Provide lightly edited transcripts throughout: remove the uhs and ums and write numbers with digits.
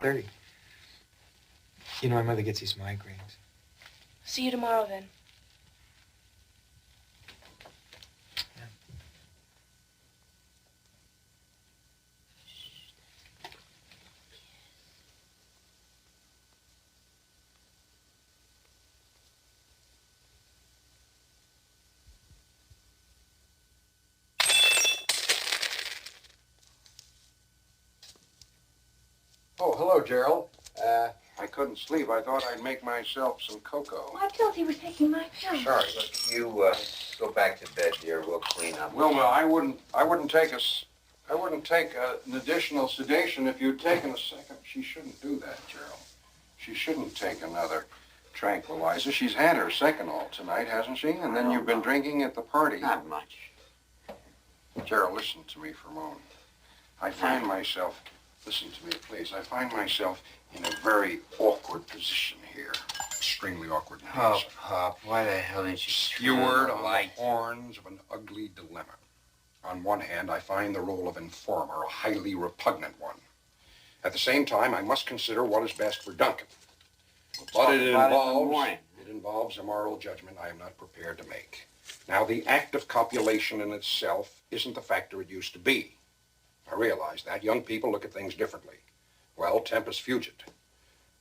30. You know, my mother gets these migraines. See you tomorrow, then. Yeah. Oh, hello, Gerald. I couldn't sleep. I thought I'd make myself some cocoa. Oh, I thought he was taking my pills. Sorry. Look, you go back to bed, dear. We'll clean up. Wilma, I wouldn't take an additional sedation if you'd taken a second. She shouldn't do that, Gerald. She shouldn't take another tranquilizer. She's had her second all tonight, hasn't she? And then you've been drinking at the party. Not much. Gerald, listen to me for a moment. I find myself, listen to me, please. I find myself in a very awkward position here. Extremely awkward. Oh, Pop, why the hell didn't you Skewered on the horns of an ugly dilemma. On one hand, I find the role of informer a highly repugnant one. At the same time, I must consider what is best for Duncan. But it involves a moral judgment I am not prepared to make. Now, the act of copulation in itself isn't the factor it used to be. I realize that. Young people look at things differently. Well, tempus fugit.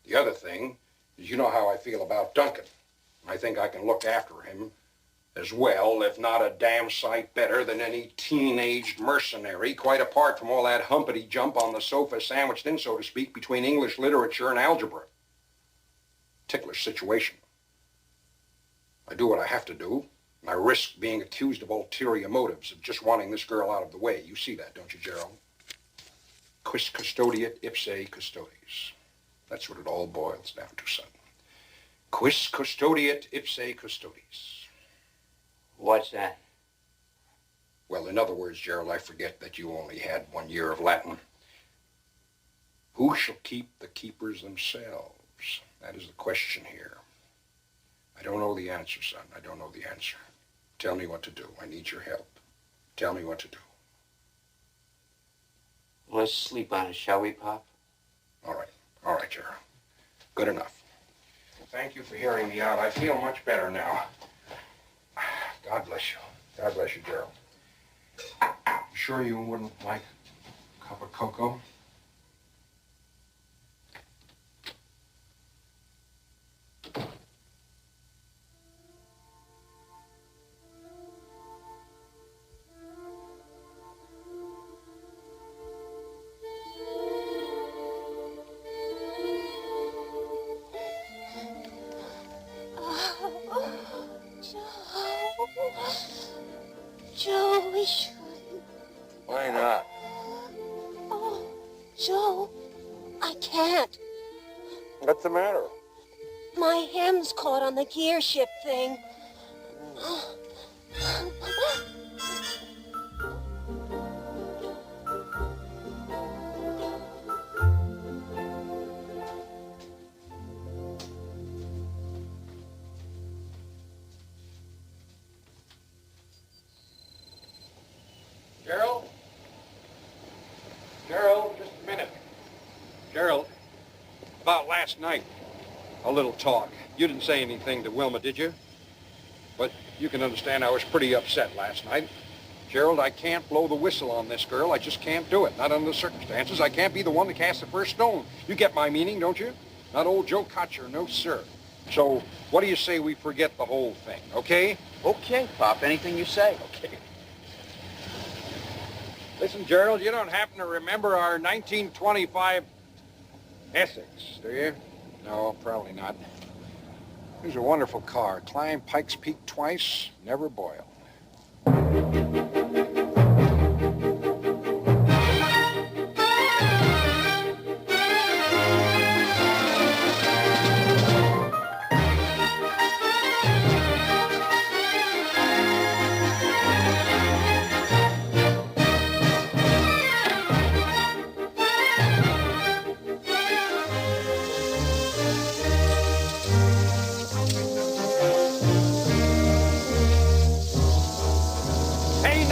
The other thing is, you know how I feel about Duncan. I think I can look after him as well, if not a damn sight better than any teenaged mercenary, quite apart from all that humpity jump on the sofa sandwiched in, so to speak, between English literature and algebra. Ticklish situation. I do what I have to do, and I risk being accused of ulterior motives, of just wanting this girl out of the way. You see that, don't you, Gerald? Quis custodiet ipse custodes. That's what it all boils down to, son. Quis custodiet ipse custodes. What's that? Well, in other words, Gerald, I forget that you only had 1 year of Latin. Who shall keep the keepers themselves? That is the question here. I don't know the answer, son. I don't know the answer. Tell me what to do. I need your help. Tell me what to do. Let's sleep on it, shall we, Pop? All right, Gerald. Good enough. Thank you for hearing me out. I feel much better now. God bless you. God bless you, Gerald. You sure you wouldn't like a cup of cocoa? Joe, we shouldn't. Why not? Oh, Joe, I can't. What's the matter? My hem's caught on the gear shift thing. Gerald? Gerald, just a minute. Gerald, about last night, a little talk. You didn't say anything to Wilma, did you? But you can understand I was pretty upset last night. Gerald, I can't blow the whistle on this girl. I just can't do it. Not under the circumstances. I can't be the one to cast the first stone. You get my meaning, don't you? Not old Joe Kotch, no sir. So what do you say we forget the whole thing, okay? Okay, Pop. Anything you say. Okay. Listen, Gerald, you don't happen to remember our 1925 Essex, do you? No, probably not. It was a wonderful car. Climbed Pikes Peak twice, never boiled. Hey,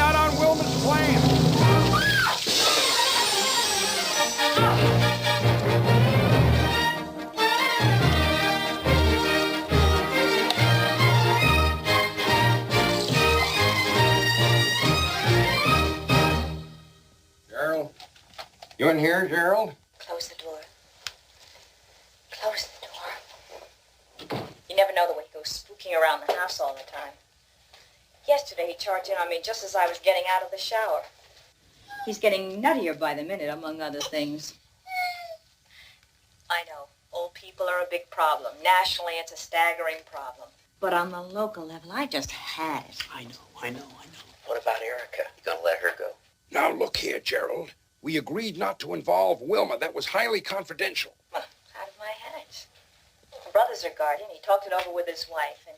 You in here, Gerald? Close the door. Close the door. You never know the way he goes spooking around the house all the time. Yesterday he charged in on me just as I was getting out of the shower. He's getting nuttier by the minute, among other things. I know. Old people are a big problem. Nationally, it's a staggering problem. But on the local level, I just had it. I know. What about Erica? You gonna let her go? Now, look here, Gerald. We agreed not to involve Wilma. That was highly confidential. Well, out of my hands. My brother's her guardian. He talked it over with his wife, and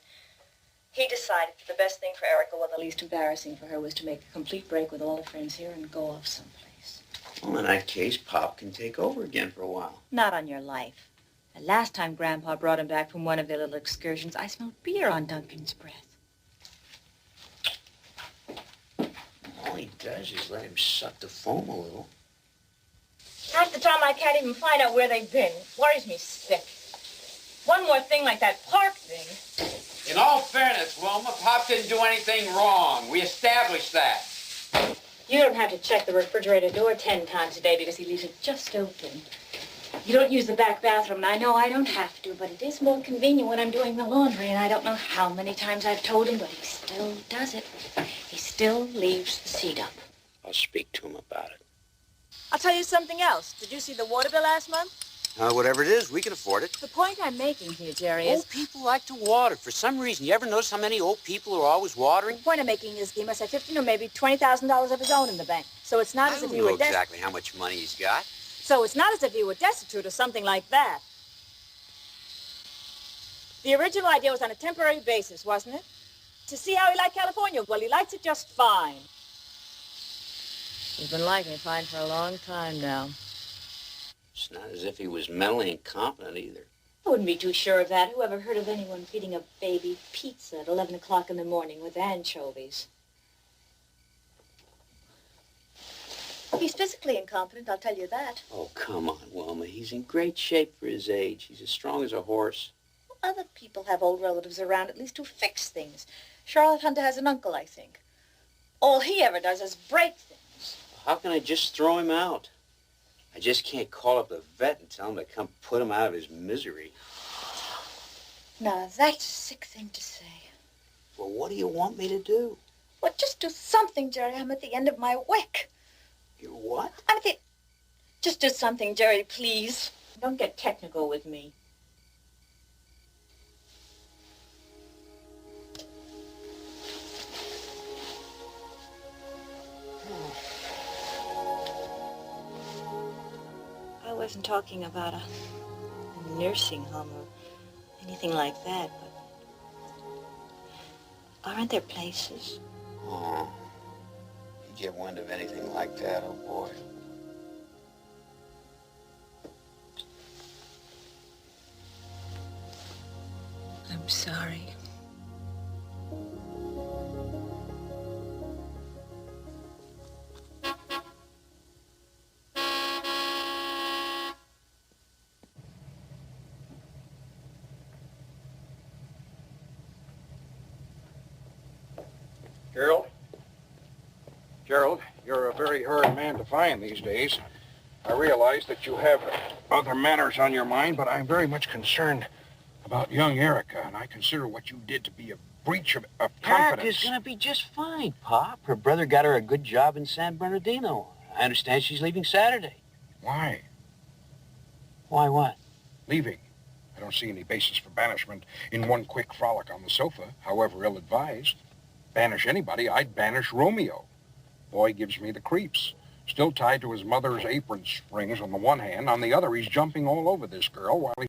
he decided the best thing for Erica, or the least embarrassing for her, was to make a complete break with all her friends here and go off someplace. Well, in that case, Pop can take over again for a while. Not on your life. The last time Grandpa brought him back from one of their little excursions, I smelled beer on Duncan's breath. All he does is let him suck the foam a little. Half the time I can't even find out where they've been. It worries me sick. One more thing like that park thing. In all fairness, Wilma, Pop didn't do anything wrong. We established that. You don't have to check the refrigerator door 10 times a day because he leaves it just open. You don't use the back bathroom, and I know I don't have to, but it is more convenient when I'm doing the laundry, and I don't know how many times I've told him, but he still does it. He still leaves the seat up. I'll speak to him about it. I'll tell you something else. Did you see the water bill last month? Whatever it is, we can afford it. The point I'm making here, Jerry, is... Old people like to water. For some reason, you ever notice how many old people are always watering? The point I'm making is he must have $15 or maybe $20,000 of his own in the bank. So it's not I as don't if he know were exactly how much money he's got. So it's not as if he were destitute or something like that. The original idea was on a temporary basis, wasn't it? To see how he liked California. Well, he likes it just fine. He's been liking it fine for a long time now. It's not as if he was mentally incompetent either. I wouldn't be too sure of that. Who ever heard of anyone feeding a baby pizza at 11 o'clock in the morning with anchovies? He's physically incompetent, I'll tell you that. Oh, come on, Wilma. He's in great shape for his age. He's as strong as a horse. Other people have old relatives around, at least who fix things. Charlotte Hunter has an uncle, I think. All he ever does is break things. How can I just throw him out? I just can't call up the vet and tell him to come put him out of his misery. Now, that's a sick thing to say. Well, what do you want me to do? Well, just do something, Jerry. I'm at the end of my wick. You what? I'm at the... Just do something, Jerry, please. Don't get technical with me. I wasn't talking about a nursing home or anything like that, but aren't there places? Oh, you get wind of anything like that, oh boy. I'm sorry. Gerald? Gerald, you're a very hard man to find these days. I realize that you have other matters on your mind, but I'm very much concerned about young Erica, and I consider what you did to be a breach of confidence. Erica's gonna be just fine, Pop. Her brother got her a good job in San Bernardino. I understand she's leaving Saturday. Why? Why what? Leaving. I don't see any basis for banishment in one quick frolic on the sofa, however ill-advised. Banish anybody, I'd banish Romeo. Boy gives me the creeps. Still tied to his mother's apron strings on the one hand. On the other, he's jumping all over this girl while he